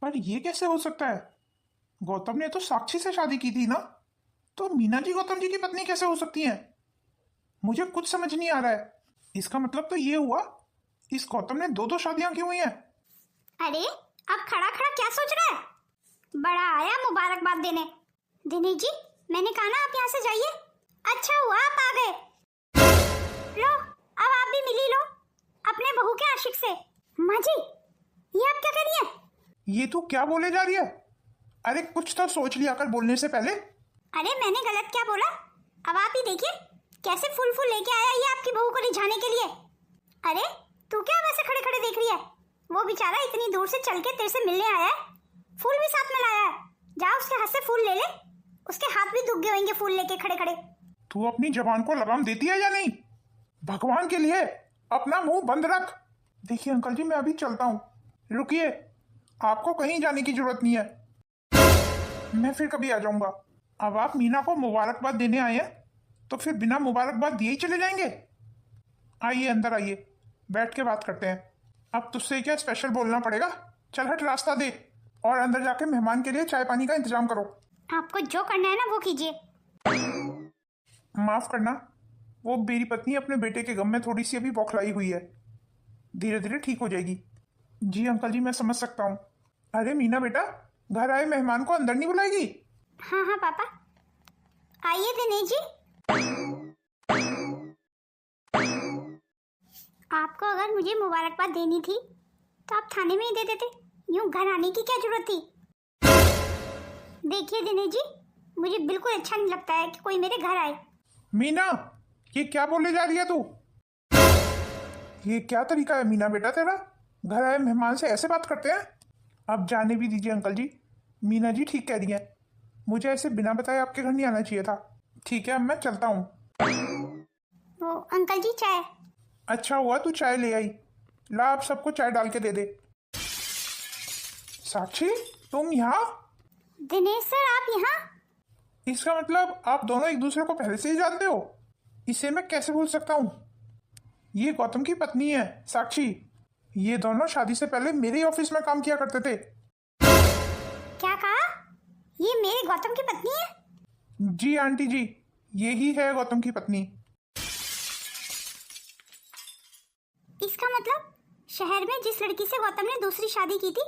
पर ये कैसे हो सकता है? गौतम ने तो साक्षी से शादी की थी ना, तो मीना जी गौतम जी की पत्नी कैसे हो सकती हैं? मुझे कुछ समझ नहीं आ रहा है। इसका मतलब तो ये हुआ, इस गौतम ने दो दो शादियां की हुई हैं। अरे अब खड़ा खड़ा क्या सोच रहा है? बड़ा आया मुबारकबाद देने। दिनेश जी, मैंने कहा ना आप यहाँ से जाइए। अच्छा हुआ आप आ गए। लो, अब आप भी मिली लो अपने बहू के आशिक से। माँ जी, ये आप क्या कर रही हैं? ये तू क्या बोले जा रही है? अरे कुछ तो सोच लिया कर बोलने से पहले। अरे मैंने गलत क्या बोला? अब आप ही देखिए कैसे फूल फूल लेके आया ये आपकी बहू को रिझाने के लिए। अरे तू क्या वैसे खड़े खड़े देख रही है? वो बेचारा इतनी दूर से चल के तेरे से मिलने आया है, फूल भी साथ में लाया है। जा उसके हाथ से फूल ले ले, उसके हाथ भी दुख गए होंगे फूल लेके खड़े खड़े। तू अपनी जबान को लगाम देती है या नहीं? भगवान के लिए अपना मुंह बंद रख। देखिए अंकल जी, मैं अभी चलता हूँ। रुकिए, आपको कहीं जाने की जरूरत नहीं है, मैं फिर कभी आ जाऊंगा। अब आप मीना को मुबारकबाद देने आए हैं तो फिर बिना मुबारकबाद दिए ही चले जाएंगे? आइए अंदर आइए, बैठ के बात करते हैं। अब तुझसे क्या स्पेशल बोलना पड़ेगा? चल हट, रास्ता दे और अंदर जाके मेहमान के लिए चाय पानी का इंतजाम करो। आपको जो करना है ना वो कीजिए। माफ करना, वो मेरी पत्नी अपने बेटे के गम में थोड़ी सी अभी बौखलाई हुई है, धीरे धीरे ठीक हो जाएगी। जी अंकल जी, मैं समझ सकता हूँ। अरे मीना बेटा, घर आए मेहमान को अंदर नहीं बुलाएगी? हाँ हाँ पापा, आइए दिनेश जी। आपको अगर मुझे मुबारकबाद देनी थी तो आप थाने में ही दे देते, यूं घर आने की क्या जरूरत थी? देखिए दिनेश जी, मुझे बिल्कुल अच्छा नहीं लगता है कि कोई मेरे घर आए। मीना, ये क्या बोले जा रही है तू? ये क्या तरीका है मीना बेटा तेरा? घर आए मेहमान से ऐसे बात करते हैं? अब जाने भी दीजिए अंकल जी, मीना जी ठीक कह रही हैं। मुझे ऐसे बिना बताए आपके घर नहीं आना चाहिए था। ठीक है, अब मैं चलता हूँ। वो अंकल जी चाय। अच्छा हुआ तू चाय ले आई। ला, आप सबको चाय डाल के दे दे। साक्षी, तुम यहाँ? दिनेश सर आप यहाँ? इसका मतलब आप दोनों एक दूसरे को पहले से ही जानते हो? इसे मैं कैसे भूल सकता हूँ? ये गौतम की पत्नी है साक्षी। ये दोनों शादी से पहले मेरे ही ऑफिस में काम किया करते थे। क्या कहा? ये मेरे गौतम की पत्नी है? जी आंटी जी, यही है गौतम की पत्नी। इसका मतलब शहर में जिस लड़की से गौतम ने दूसरी शादी की थी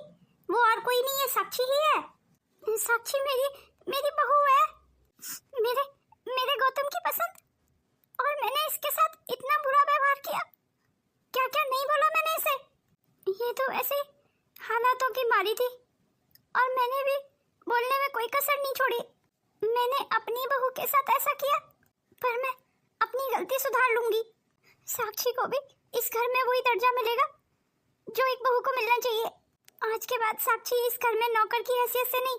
वो और कोई नहीं है, साक्षी ही है। साक्षी मेरी बहू है, मेरे मेरे गौतम की पसंद, और मैंने इसके साथ इतना बुरा व्यवहार किया। क्या क्या नहीं बोला मैंने इसे। ये तो ऐसे हालातों की मारी थी और मैंने भी बोलने में कोई कसर नहीं छोड़ी। मैंने अपनी बहू के साथ ऐसा किया, पर मैं अपनी गलती सुधार लूंगी। साक्षी को भी इस घर में वही दर्जा मिलेगा जो एक बहू को मिलना चाहिए। आज के बाद साक्षी इस घर में नौकर की हैसियत से नहीं,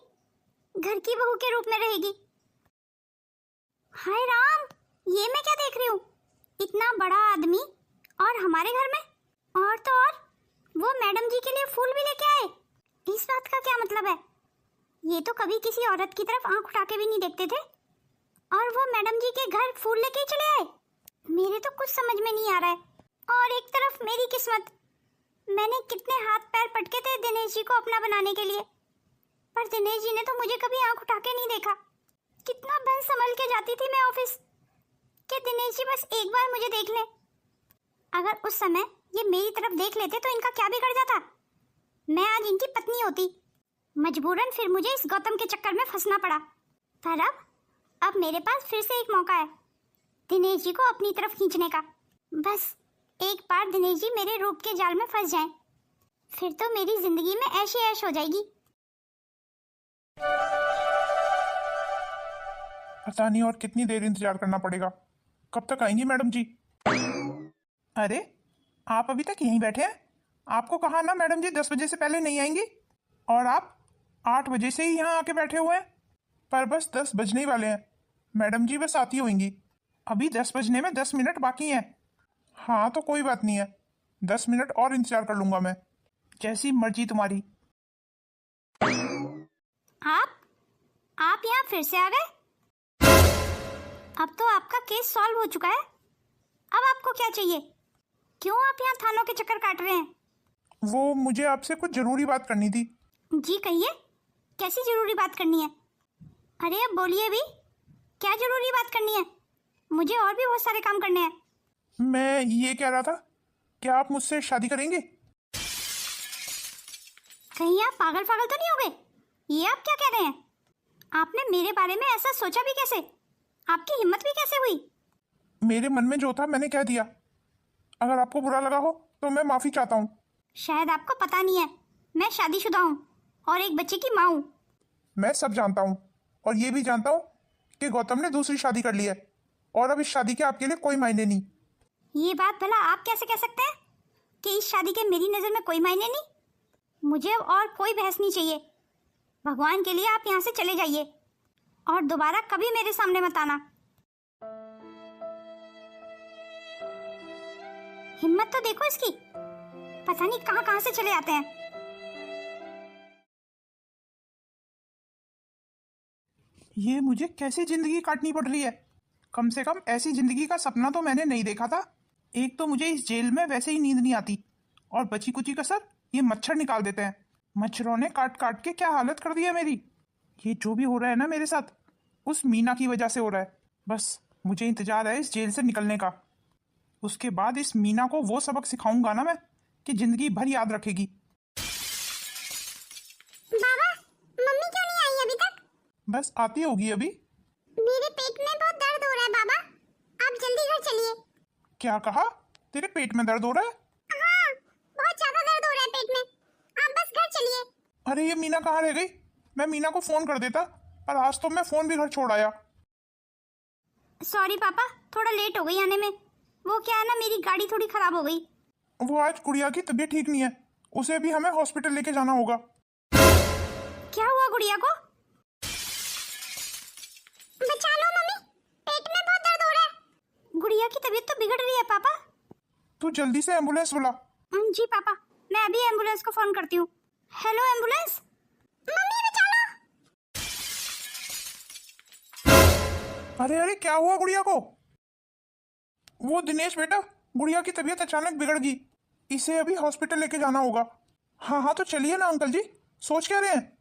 घर की बहू के रूप में रहेगी। हाय राम, ये मैं क्या देख रही हूँ? इतना बड़ा आदमी और हमारे घर में, और तो और वो मैडम जी के लिए फूल भी लेके आए। इस बात का क्या मतलब है? ये तो कभी किसी औरत की तरफ आंख उठा के भी नहीं देखते थे, और वो मैडम जी के घर फूल लेके ही चले आए। मेरे तो कुछ समझ में नहीं आ रहा है। और एक तरफ मेरी किस्मत, मैंने कितने हाथ पैर पटके थे दिनेश जी को अपना बनाने के लिए, पर दिनेश जी ने तो मुझे कभी आंख उठा के नहीं देखा। कितना बन संभल के जाती थी मैं ऑफिस कि दिनेश जी बस एक बार मुझे देख ले। अगर उस समय ये मेरी तरफ देख लेते तो इनका क्या बिगड़ जाता? मैं आज इनकी पत्नी होती। मजबूरन फिर मुझे इस गौतम के चक्कर में फंसना पड़ा। पर अब मेरे पास फिर से एक मौका है दिनेश जी को अपनी तरफ खींचने का। बस एक बार दिनेश जी मेरे रूप के जाल में फंस जाएं, फिर तो मेरी जिंदगी में ऐश ही ऐश हो जाएगी। पता नहीं और कितनी देर इंतजार करना पड़ेगा। कब तक आएंगी मैडम जी? अरे आप अभी तक यहीं बैठे हैं? आपको कहा ना मैडम जी 10 बजे से पहले नहीं आएंगी, और आप 8 बजे से ही यहाँ आके बैठे हुए हैं। पर बस 10 बजने ही वाले हैं, मैडम जी बस आती होंगी। अभी 10 बजने में 10 मिनट बाकी हैं। हाँ तो कोई बात नहीं है, 10 मिनट और इंतजार कर लूंगा मैं, जैसी मर्जी तुम्हारी। आप यहाँ फिर से आ गए? अब तो आपका केस सॉल्व हो चुका है। अब आपको क्या चाहिए? क्यों आप यहाँ थानों के चक्कर काट रहे हैं? वो मुझे आपसे कुछ जरूरी बात करनी थी। जी कहिए, कैसी जरूरी बात करनी है? अरे अब बोलिए भी, क्या जरूरी बात करनी है? मुझे और भी बहुत सारे काम करने हैं। मैं ये कह रहा था, क्या आप मुझसे शादी करेंगे? कहीं आप पागल पागल तो नहीं हो गए? ये आप क्या कह रहे हैं? आपने मेरे बारे में ऐसा सोचा भी कैसे? आपकी हिम्मत भी कैसे हुई? मेरे मन में जो था मैंने कह दिया। अगर आपको बुरा लगा हो तो मैं माफी चाहता हूँ। शायद आपको पता नहीं है, मैं शादीशुदा हूँ और एक बच्चे की माँ हूँ। मैं सब जानता हूँ, और ये भी जानता हूँ कि गौतम ने दूसरी शादी कर ली है, और अब इस शादी के आपके लिए कोई मायने नहीं। ये बात भला आप कैसे कह सकते हैं कि इस शादी के मेरी नज़र में कोई मायने नहीं? मुझे अब और कोई बहस नहीं चाहिए। भगवान के लिए आप यहाँ से चले जाइए और दोबारा कभी मेरे सामने मत आना। हिम्मत तो देखो इसकी, पता नहीं कहाँ कहाँ से चले आते हैं। ये मुझे कैसी जिंदगी काटनी पड़ रही है? कम से कम ऐसी जिंदगी का सपना तो मैंने नहीं देखा था। एक तो मुझे इस जेल में वैसे ही नींद नहीं आती, और बची कुची कसर ये मच्छर निकाल देते हैं। मच्छरों ने काट काट के क्या हालत कर दी है मेरी। ये जो भी हो रहा है ना मेरे साथ, उस मीना की वजह से हो रहा है। बस मुझे इंतजार है इस जेल से निकलने का। उसके बाद इस मीना को वो सबक सिखाऊंगा ना मैं, कि जिंदगी भर याद रखेगी। बाबा, मम्मी क्यों नहीं आई अभी तक? बस आती होगी अभी। मेरे पेट में बहुत दर्द हो रहा है बाबा, आप जल्दी घर चलिए। क्या कहा? तेरे पेट में दर्द हो रहा है? हाँ, बहुत ज्यादा दर्द हो रहा है पेट में, आप बस घर चलिए। अरे ये मीना कहाँ रह गई? मैं मीना को फोन कर देता, पर आज तो मैं फोन भी घर छोड़ आया। सॉरी पापा, थोड़ा लेट हो गई आने में। वो क्या है ना, मेरी गाड़ी थोड़ी खराब हो गई। वो आज गुड़िया की तबीयत ठीक नहीं है, उसे भी हमें हॉस्पिटल लेके जाना होगा। क्या हुआ गुड़िया को? बचा लो मम्मी, पेट में बहुत दर्द हो रहा है। गुड़िया की तबीयत तो बिगड़ रही है पापा। तू जल्दी से एम्बुलेंस बुला। जी पापा, मैं अभी एम्बुलेंस को फोन करती हूँ। Hello ambulance. मम्मी बचा लो। अरे अरे क्या हुआ गुड़िया को? वो दिनेश बेटा, गुड़िया की तबीयत अचानक बिगड़ गई, इसे अभी हॉस्पिटल लेके जाना होगा। हाँ हाँ तो चलिए ना अंकल जी, सोच क्या रहे हैं?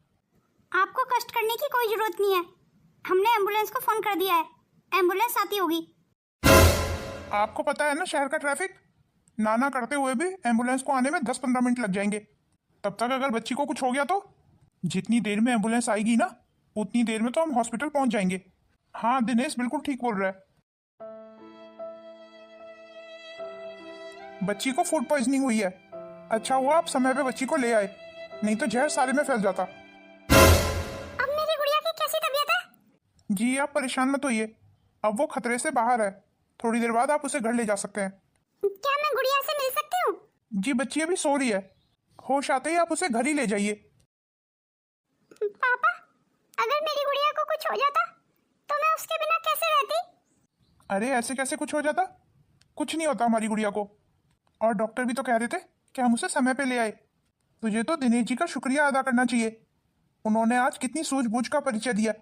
आपको कष्ट करने की कोई जरूरत नहीं है, हमने एम्बुलेंस को फोन कर दिया है, एम्बुलेंस आती होगी। आपको पता है ना शहर का ट्रैफिक, नाना करते हुए भी एम्बुलेंस को आने में 10-15 मिनट लग जाएंगे। तब तक अगर बच्ची को कुछ हो गया तो जितनी देर में एम्बुलेंस आएगी ना, उतनी देर में तो हम हॉस्पिटल पहुंच जाएंगे। हाँ दिनेश बिल्कुल ठीक बोल रहा है। बच्ची को फूड पॉइजनिंग हुई है। अच्छा हुआ आप समय पे बच्ची को ले आए, नहीं तो जहर सारे में फैल जाता। अब मेरी गुड़िया की कैसी तबीयत है? जी आप परेशान मत होइए, अब वो खतरे से बाहर है। थोड़ी देर बाद आप उसे घर ले जा सकते हैं। क्या मैं गुड़िया से मिल सकती हूँ? जी बच्ची अभी सो रही है, होश आते ही आप उसे घर ही ले जाइए। पापा, अगर मेरी गुड़िया को कुछ हो जाता तो मैं उसके बिना कैसे रहती? अरे ऐसे कैसे कुछ हो जाता? कुछ नहीं होता हमारी गुड़िया को, और डॉक्टर भी तो कह रहे थे कि हम उसे समय पे ले आए। तुझे तो दिनेश जी का शुक्रिया अदा करना चाहिए, उन्होंने आज कितनी सूझबूझ का परिचय दिया।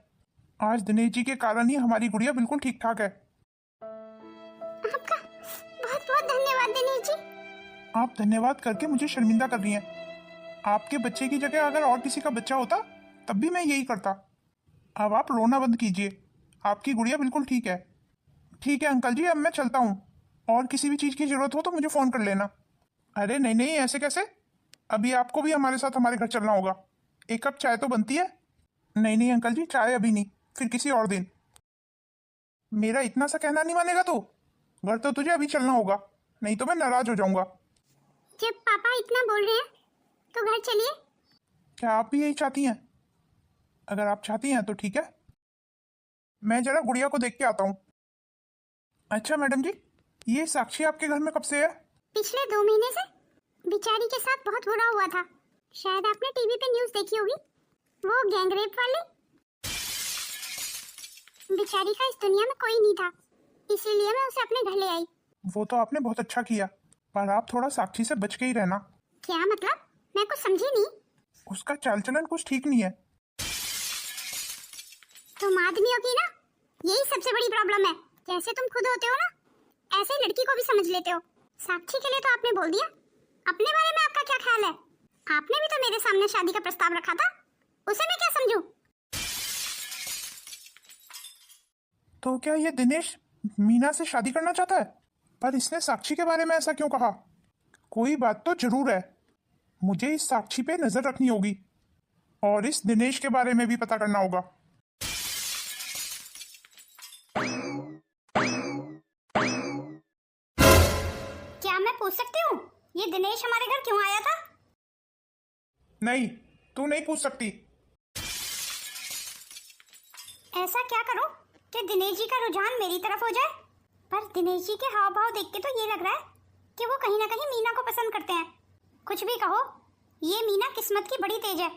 आज दिनेश जी के कारण ही हमारी गुड़िया बिल्कुल ठीक ठाक है। आपका बहुत बहुत धन्यवाद दिनेश जी। आप धन्यवाद करके मुझे शर्मिंदा कर रही हैं। आपके बच्चे की जगह अगर और किसी का बच्चा होता तब भी मैं यही करता। अब आप रोना बंद कीजिए, आपकी गुड़िया बिल्कुल ठीक है। ठीक है अंकल जी, अब मैं चलता हूँ, और किसी भी चीज़ की ज़रूरत हो तो मुझे फ़ोन कर लेना। अरे नहीं नहीं ऐसे कैसे, अभी आपको भी हमारे साथ हमारे घर चलना होगा। एक कप चाय तो बनती है। नहीं नहीं अंकल जी, चाय अभी नहीं, फिर किसी और दिन। मेरा इतना सा कहना नहीं मानेगा तू? घर तो तुझे अभी चलना होगा, नहीं तो मैं नाराज हो जाऊंगा। जब पापा इतना बोल रहे हैं तो घर चलिए। क्या आप भी यही चाहती हैं? अगर आप चाहती हैं तो ठीक है, मैं जरा गुड़िया को देख के आता हूँ। अच्छा मैडम जी, ये साक्षी आपके घर में कब से है? पिछले 2 महीने से। बेचारी के साथ बहुत बुरा हुआ था, शायद आपने टीवी पे न्यूज़ देखी होगी, वो गैंगरेप वाली। बेचारी का इस दुनिया में कोई नहीं था, इसीलिए मैं उसे अपने घर ले आई। वो तो आपने बहुत अच्छा किया, पर आप थोड़ा साक्षी से बच के ही रहना। क्या मतलब? मैं कुछ समझी नहीं। उसका चाल चलन कुछ ठीक नहीं है। तुम आदमियों की ना यही सबसे बड़ी प्रॉब्लम है, जैसे तुम खुद होते हो ना ऐसे लड़की को भी समझ लेते हो। साक्षी के लिए तो आपने बोल दिया, अपने बारे में आपका क्या ख्याल है? आपने भी तो मेरे सामने शादी का प्रस्ताव रखा था, उसे मैं क्या समझूं? तो क्या ये दिनेश मीना से शादी करना चाहता है? पर इसने साक्षी के बारे में ऐसा क्यों कहा? कोई बात तो जरूर है। मुझे इस साक्षी पे नजर रखनी होगी और इस दिनेश के बारे में भी पता करना होगा। क्या मैं पूछ सकती हूँ ये दिनेश हमारे घर क्यों आया था? नहीं, तू नहीं पूछ सकती। ऐसा क्या करूं कि दिनेश जी का रुझान मेरी तरफ हो जाए? पर दिनेश जी के हाव भाव देख के तो ये लग रहा है कि वो कहीं ना कहीं मीना को पसंद करते हैं। कुछ भी कहो, ये मीना किस्मत की बड़ी तेज है।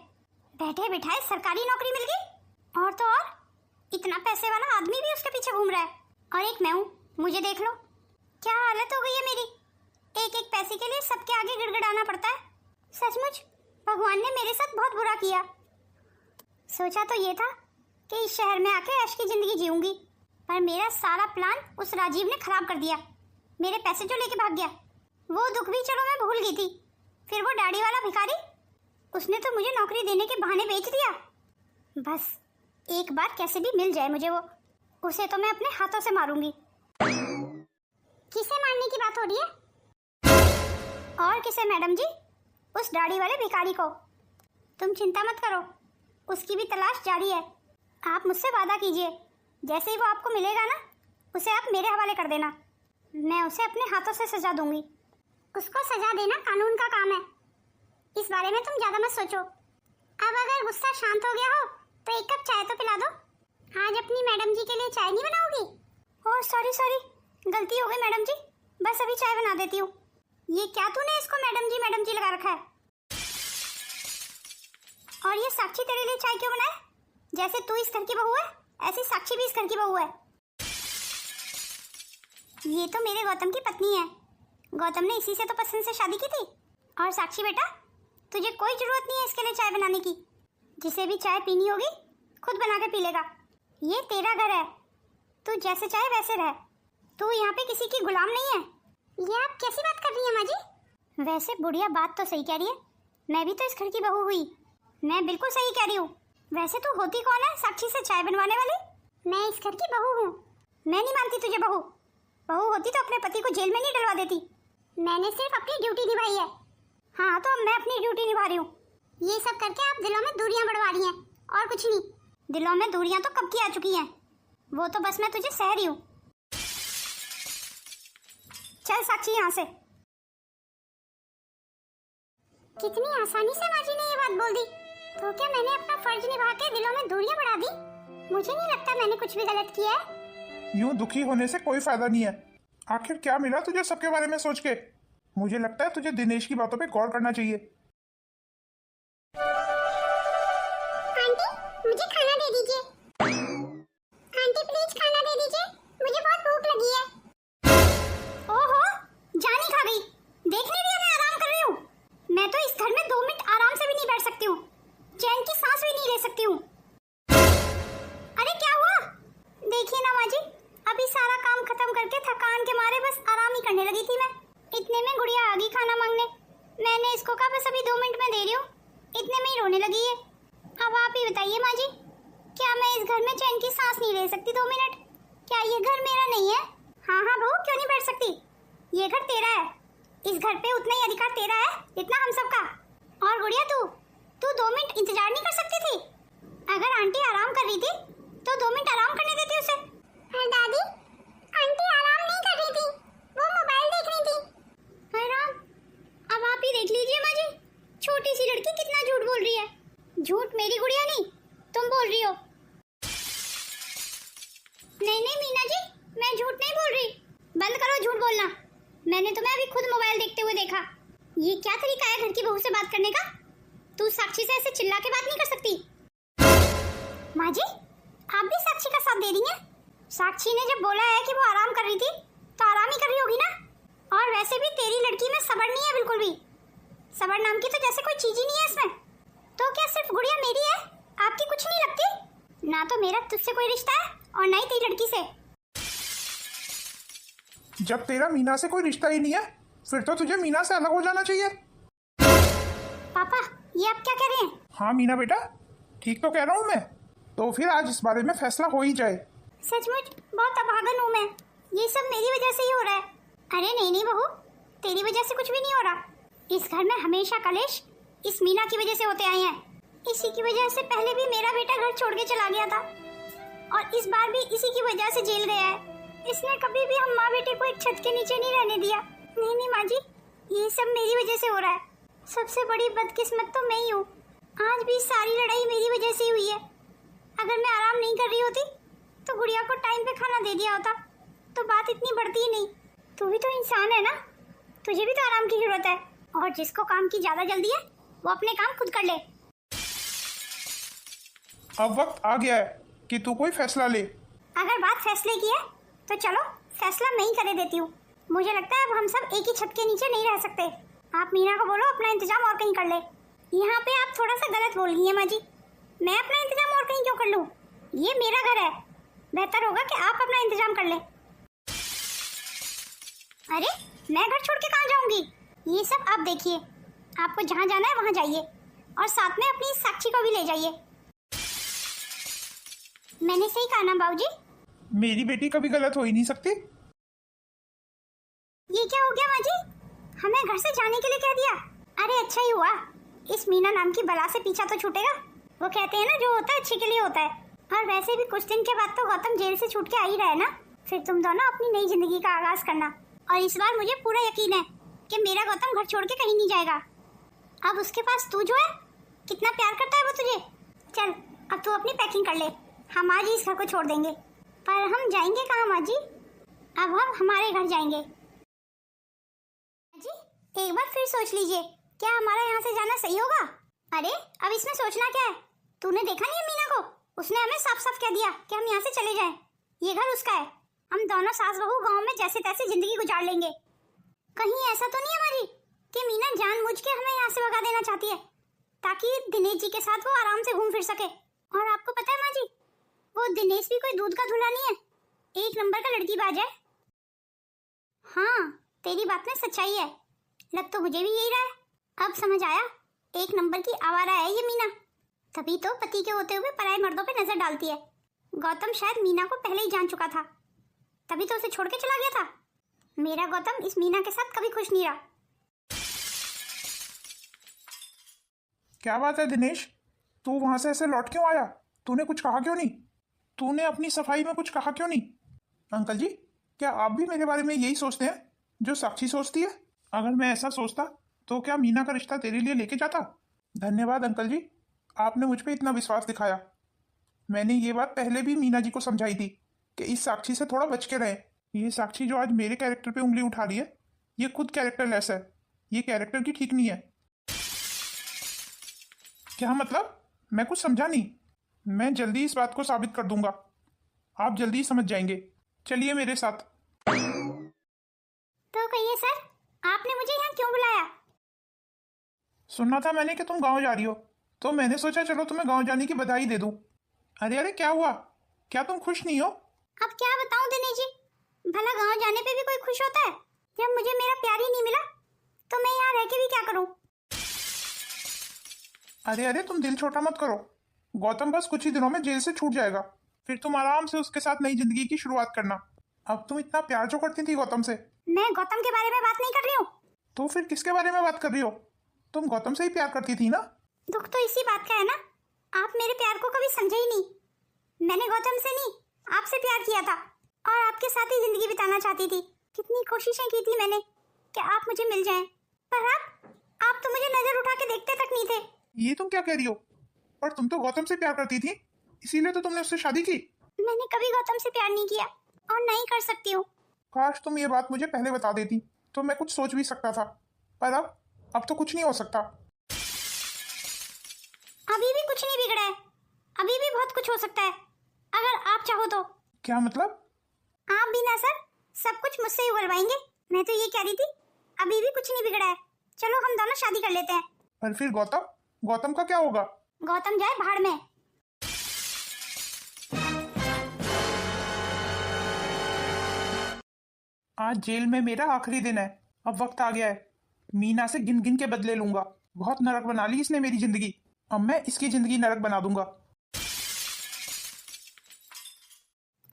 बैठे बिठाए सरकारी नौकरी मिल गई, और तो और इतना पैसे वाला आदमी भी उसके पीछे घूम रहा है। और एक मैं हूँ, मुझे देख लो क्या हालत हो गई है मेरी। एक एक पैसे के लिए सबके आगे गिड़गिड़ाना पड़ता है। सचमुच भगवान ने मेरे साथ बहुत बुरा किया। सोचा तो ये था कि इस शहर में आके ऐश की जिंदगी जीऊंगी, पर मेरा सारा प्लान उस राजीव ने खराब कर दिया। मेरे पैसे जो लेके भाग गया, वो दुख भी चलो मैं भूल गई थी। फिर वो दाढ़ी वाला भिखारी, उसने तो मुझे नौकरी देने के बहाने बेच दिया। बस एक बार कैसे भी मिल जाए मुझे वो, उसे तो मैं अपने हाथों से मारूंगी। किसे मारने की बात हो रही है? और किसे मैडम जी? उस दाढ़ी वाले भिखारी को। तुम चिंता मत करो, उसकी भी तलाश जारी है। आप मुझसे वादा कीजिए, जैसे ही वो आपको मिलेगा ना, उसे आप मेरे हवाले कर देना। मैं उसे अपने हाथों से सजा दूंगी। उसको सजा देना कानून का काम है, इस बारे में तुम ज्यादा मत सोचो। अब अगर गुस्सा शांत हो गया हो तो एक कप चाय तो पिला दो। आज अपनी मैडम जी के लिए चाय नहीं बनाओगी? ओह सॉरी, गलती हो गई मैडम जी, बस अभी चाय बना देती हूँ। ये क्या तूने इसको मैडम जी लगा रखा है? और ये साक्षी तेरे लिए चाय क्यों बनाए? जैसे तू इस घर की बहू है, ऐसी साक्षी भी इस घर की बहू है। ये तो मेरे गौतम की पत्नी है। गौतम ने इसी से तो पसंद से शादी की थी। और साक्षी बेटा, तुझे कोई जरूरत नहीं है इसके लिए चाय बनाने की। जिसे भी चाय पीनी होगी खुद बना के पी लेगा। ये तेरा घर है, तू जैसे चाहे वैसे रह। तू यहाँ पे किसी की गुलाम नहीं है। ये आप कैसी बात कर रही हैं माँ जी? वैसे बुढ़िया बात तो सही कह रही है, मैं भी तो इस घर की बहू हुई। मैं बिल्कुल सही कह रही हूँ। वैसे तू होती कौन है साक्षी से चाय बनवाने वाली? मैं इस घर की बहू हूँ। मैं नहीं मानती तुझे बहू। बहू होती तो अपने पति को जेल में नहीं डलवा देती। मैंने सिर्फ अपनी ड्यूटी निभाई है। हाँ तो अब मैं अपनी ड्यूटी निभा रही हूँ। ये सब करके आप दिलों में दूरियां बढ़वा रही हैं, और कुछ नहीं। दिलों में दूरियां तो कब की आ चुकी हैं, वो तो बस मैं तुझे सह रही हूँ। चल साक्षी यहाँ से। कितनी आसानी से माँ जी ने ये बात बोल दी। तो क्या मैंने अपना फर्ज निभा के दिलों में दूरियां बढ़ा दी? मुझे नहीं लगता मैंने कुछ भी गलत किया है। यूं दुखी होने से कोई फायदा नहीं है। आखिर क्या मिला तुझे सबके बारे में सोच के? मुझे लगता है तुझे दिनेश की बातों पे गौर करना चाहिए। आंटी, मुझे खाना दे दीजिए। आंटी प्लीज खाना दे दीजिए, मुझे बहुत भूख लगी है। ओहो, जान ही खा गई। देख नहीं रही मैं आराम कर रही हूँ। मैं तो इस घर में 2 मिनट आराम से भी नहीं बैठ सकती हूँ, चैन की सांस भी नहीं ले सकती हूँ। अरे क्या हुआ? देखिए ना माँ जी, अभी सारा काम खत्म करके थकान के मारे बस आराम ही करने लगी थी मैं। इतने में गुड़िया आ गई खाना मांगने। मैंने इसको कहा बस अभी 2 मिनट में दे रही हूँ, इतने में ही रोने लगी है। अब आप ही बताइए माँ जी, क्या मैं इस घर में चैन की सांस नहीं ले सकती 2 मिनट? क्या ये घर मेरा नहीं है? हाँ बहू, क्यों नहीं बैठ सकती? ये घर तेरा है। इस घर पे उतना ही अधिकार तेरा है जितना हम सबका। और गुड़िया तू 2 मिनट इंतजार नहीं कर सकती थी? अगर आंटी आराम कर रही थी तो 2 मिनट आराम करने देती उसे। दादी, आंटी आराम नहीं कर रही थी, वो मोबाइल देख रही थी। आराम? अब आप ही देख लीजिए माँ जी, छोटी सी लड़की कितना झूठ बोल रही है। झूठ मेरी गुड़िया नहीं, तुम बोल रही हो। नहीं मीना जी, मैं झूठ नहीं बोल रही। बंद करो झूठ बोलना। मैंने तुम्हें अभी खुद मोबाइल देखते हुए देखा। ये क्या तरीका है घर की बहू से बात करने का? तू साक्षी से ऐसे चिल्ला के बात नहीं कर सकती। माँ जी, आप भी साक्षी का साथ दे रही हैं? साक्षी ने जब बोला है कि वो आराम कर रही थी तो आराम ही कर रही होगी ना। और वैसे भी तेरी लड़की में सब्र नहीं है बिल्कुल भी। सब्र नाम की तो जैसे कोई चीज ही नहीं है इसमें। तो क्या सिर्फ गुड़िया मेरी है, आपकी कुछ नहीं लगती? ना तो मेरा तुझसे कोई रिश्ता है और ना ही तेरी लड़की से। जब तेरा मीना से कोई रिश्ता ही नहीं है, फिर तो तुझे मीना से अलग हो जाना चाहिए। पापा पापा, ये आप क्या कह रहे हैं? हाँ मीना बेटा, ठीक तो कह रहा हूँ मैं। तो फिर आज इस बारे में फैसला हो ही जाए। सचमुच बहुत अभागन हूँ मैं, ये सब मेरी वजह से ही हो रहा है। अरे नहीं नहीं बहू, तेरी वजह से कुछ भी नहीं हो रहा। इस घर में हमेशा कलेश इस मीना की वजह से होते आए हैं। इसी की वजह से पहले भी मेरा बेटा घर छोड़ के चला गया था और इस बार भी इसी की वजह से जेल गया है। इसने कभी भी हम माँ बेटे को एक छत के नीचे नहीं रहने दिया। नहीं नहीं माँ जी, ये सब मेरी वजह से हो रहा है। सबसे बड़ी बदकिस्मत तो मैं ही हूँ। आज भी सारी लड़ाई मेरी वजह से हुई है। अगर मैं आराम नहीं कर रही होती तो गुड़िया को टाइम पे खाना दे दिया होता तो बात इतनी बढ़ती ही नहीं। तू भी तो इंसान है ना, तुझे भी तो आराम की जरूरत है। और जिसको काम की ज्यादा जल्दी है वो अपने काम खुद कर ले। अब वक्त आ गया है कि तू कोई फैसला ले। अगर बात फैसले की है तो चलो फैसला मैं ही करे देती हूँ। मुझे लगता है अब हम सब एक ही छत के नीचे नहीं रह सकते। आप मीना को बोलो अपना इंतजाम और कहीं कर ले। यहाँ पे आप थोड़ा सा गलत बोल रही हैं माँ जी। मैं अपना इंतजाम और कहीं क्यों कर लूँ? ये मेरा घर है, बेहतर होगा कि आप अपना इंतजाम कर ले। अरे मैं घर छोड़ के कहाँ जाऊंगी? ये सब आप देखिए, आपको जहाँ जाना है वहाँ जाइए और साथ में अपनी साक्षी को भी ले जाइए। मैंने सही कहा ना बाबूजी? मेरी बेटी कभी गलत हो ही नहीं सकती। ये क्या हो गया माँ जी? हमें घर से जाने के लिए कह दिया? अरे अच्छा ही हुआ, इस मीना नाम की बला से पीछा तो छूटेगा। वो कहते हैं ना जो होता है अच्छे के लिए होता है। और वैसे भी कुछ दिन के बाद तो गौतम जेल से छूट के आ ही रहा है ना। फिर तुम दोनों अपनी नई जिंदगी का आगाज करना। और इस बार मुझे पूरा यकीन है कि मेरा गौतम घर छोड़ के कहीं नहीं जाएगा। अब उसके पास तू जो है, कितना प्यार करता है वो तुझे। चल अब तू अपनी पैकिंग कर ले, हम आज ही इस घर को छोड़ देंगे। पर हम जाएंगे कहाँ माँ जी? अब हम हमारे घर जाएंगे। जी एक बार फिर सोच लीजिए, क्या हमारा यहाँ से जाना सही होगा? अरे अब इसमें सोचना क्या है? तूने देखा नहीं है मीना को? उसने हमें साफ साफ कह दिया कि हम यहाँ से चले जाएं। ये घर उसका है। हम दोनों सास बहू गांव में जैसे तैसे जिंदगी गुजार लेंगे। कहीं ऐसा तो नहीं है हमारी कि मीना जानबूझ के हमें यहाँ से भगा देना चाहती है ताकि दिनेश जी के साथ वो आराम से घूम फिर सके। और आपको पता है माँ जी, वो दिनेश भी कोई दूध का धुला नहीं है, एक नंबर का लड़की बाज है। हाँ तेरी बात में सच्चाई है, लग तो मुझे भी यही रहा है। अब समझ आया, एक नंबर की आवारा है ये मीना। तभी तो पति के होते हुए पराये मर्दों पे नजर डालती है। गौतम शायद मीना को पहले ही जान चुका था, तभी तो उसे छोड़ के चला गया था। मेरा गौतम इस मीना के साथ कभी खुश नहीं रहा। क्या बात है दिनेश, तू वहां से ऐसे लौट क्यों आया? तूने कुछ कहा क्यों नहीं? तूने अपनी सफाई में कुछ कहा क्यों नहीं? अंकल जी, क्या आप भी मेरे बारे में यही सोचते हैं जो साक्षी सोचती है? अगर मैं ऐसा सोचता तो क्या मीना का रिश्ता तेरे लिए लेके जाता? धन्यवाद अंकल जी, आपने मुझ पे इतना विश्वास दिखाया। मैंने ये बात पहले भी मीना जी को समझाई थी कि इस साक्षी से थोड़ा बच के रहे। ये साक्षी जो आज मेरे कैरेक्टर पे उंगली उठा रही है, ये खुद कैरेक्टर लेस है। ये कैरेक्टर की ठीक नहीं है। क्या मतलब? मैं कुछ समझा नहीं। मैं जल्दी इस बात को साबित कर दूंगा, आप जल्दी समझ जाएंगे। चलिए मेरे साथ। तो कहिए सर, आपने मुझे यहाँ क्यों बुलाया? सुना था मैंने कि तुम गांव जा रही हो, तो मैंने सोचा चलो तुम्हें गांव जाने की बधाई दे दूं। अरे अरे क्या हुआ? क्या तुम खुश नहीं हो? अब क्या बताऊं दिनेश जी, भला गांव जाने पे भी कोई खुश होता है? जब मुझे मेरा प्यार ही नहीं मिला तो मैं यहाँ रह के भी क्या करूं? अरे अरे तुम दिल छोटा मत करो। गौतम बस कुछ ही दिनों में जेल से छूट जाएगा, फिर तुम आराम से उसके साथ नई जिंदगी की शुरुआत करना। अब तुम इतना प्यार जो करती थी गौतम से। मैं गौतम के बारे में बात नहीं कर रही हूँ। तो फिर किसके बारे में बात कर रही हो? तुम गौतम से ही प्यार करती थी ना? दुख तो इसी बात का है ना, आप मेरे प्यार को कभी समझे ही नहीं। मैंने गौतम से नहीं, आपसे प्यार किया था और आपके साथ ही जिंदगी बिताना चाहती थी। कितनी कोशिशें की थी मैंने कि आप मुझे मिल जाएं, पर आप तो मुझे नजर उठा के देखते तक नहीं थे। ये तुम क्या कह रही हो? और तुम तो गौतम से प्यार करती थी, इसीलिए तो तुमने उससे शादी की। मैंने कभी गौतम से प्यार नहीं किया और नहीं कर सकती हूँ। काश तुम ये बात मुझे पहले बता देती तो मैं कुछ सोच भी सकता था, पर अब तो कुछ नहीं हो सकता। अभी भी कुछ नहीं बिगड़ा है, अभी भी बहुत कुछ हो सकता है अगर आप चाहो तो। क्या मतलब? आप भी ना सर सब कुछ मुझसे ही उगलवाएंगे। मैं तो ये कह रही थी अभी भी कुछ नहीं बिगड़ा है, चलो हम दोनों शादी कर लेते हैं। पर फिर गौतम का क्या होगा? गौतम जाए भाड़ में। आज जेल में मेरा आखिरी दिन है। अब वक्त आ गया है, मीना से गिन गिन के बदले लूंगा। बहुत नरक बना ली इसने मेरी जिंदगी। अब मैं इसकी जिंदगी नरक बना दूंगा।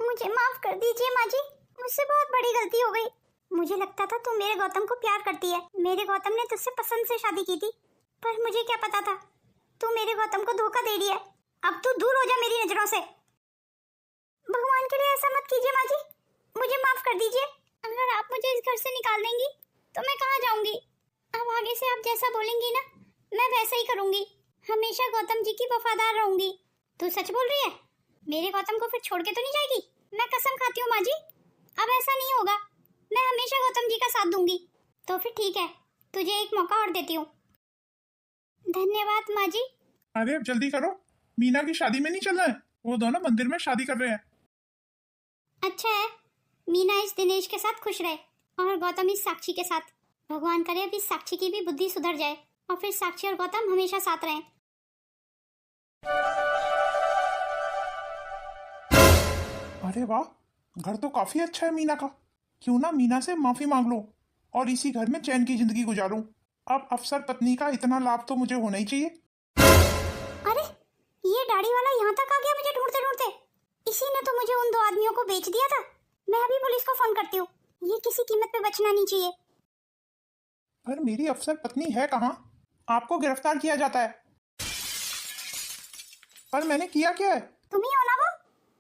मुझे माफ कर दीजिए माँ जी, मुझसे बहुत बड़ी गलती हो गई। मुझे लगता था तू मेरे गौतम को प्यार करती है। मेरे गौतम ने तुझसे पसंद से शादी की थी, पर मुझे क्या पता था तू मेरे गौतम को धोखा दे रही है। अब तू दूर हो जा मेरी नजरों से। भगवान के लिए ऐसा मत कीजिए माँ जी, मुझे माफ कर दीजिए। अगर आप मुझे इस घर से निकाल देंगी तो मैं कहाँ जाऊंगी? अब आगे से आप जैसा बोलेंगी ना, मैं वैसा ही करूंगी। हमेशा गौतम जी की वफादार रहूंगी। तू सच बोल रही है? मेरे गौतम को फिर छोड़ के तो नहीं जाएगी? मैं कसम खाती हूँ माँ जी, अब ऐसा नहीं होगा। मैं हमेशा गौतम जी का साथ दूंगी। तो फिर ठीक है, तुझे एक मौका और देती हूँ। धन्यवाद माँ जी। अरे अब जल्दी करो, मीना की शादी में नहीं चलना है? वो दोनों मंदिर में शादी कर रहे हैं। अच्छा है, मीना इस दिनेश के साथ खुश रहे और गौतम इस साक्षी के साथ। भगवान करे अब इस साक्षी की भी बुद्धि सुधर जाए और फिर साक्षी और गौतम हमेशा साथ रहें। अरे वाह, घर तो काफी अच्छा है मीना का। क्यों ना मीना से माफी मांग लूं और इसी घर में चैन की जिंदगी गुजारूं। अब अफसर पत्नी का इतना लाभ तो मुझे होना ही चाहिए। अरे ये दाढ़ी वाला यहाँ तक आ गया मुझे ढूंढते ढूंढते। इसी ने तो मुझे उन दो आदमियों को बेच दिया था। मैं अभी पुलिस को फोन करती हूँ, ये किसी कीमत पे बचना नहीं चाहिए। पर मेरी अफसर पत्नी है कहाँ? आपको गिरफ्तार किया जाता है। पर मैंने किया क्या है? तुम ही हो ना वो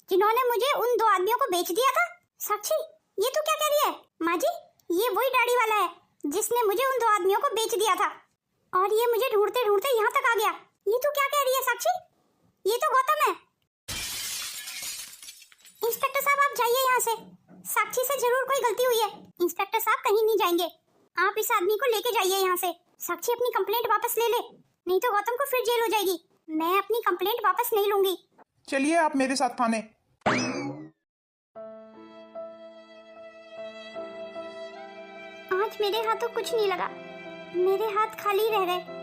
जिन्होंने मुझे उन दो आदमियों को बेच दिया था? साक्षी, ये तू क्या कह रही है? माँ जी, ये वही दाढ़ी वाला है जिसने मुझे उन दो आदमियों को बेच दिया था और ये मुझे ढूंढते ढूंढते यहाँ तक आ गया। ये तू क्या कह रही है साक्षी? ये तो गौतम है। इंस्पेक्टर साहब आप जाइए यहाँ से, साक्षी से जरूर कोई गलती हुई है। इंस्पेक्टर साहब कहीं नहीं जाएंगे, आप इस आदमी को लेके जाइए यहाँ से। साक्षी अपनी कंप्लेंट वापस ले ले, नहीं तो गौतम को फिर जेल हो जाएगी। मैं अपनी कंप्लेंट वापस नहीं लूंगी। चलिए आप मेरे साथ थाने। आज मेरे हाथों कुछ नहीं लगा, मेरे हाथ खाली रह गए।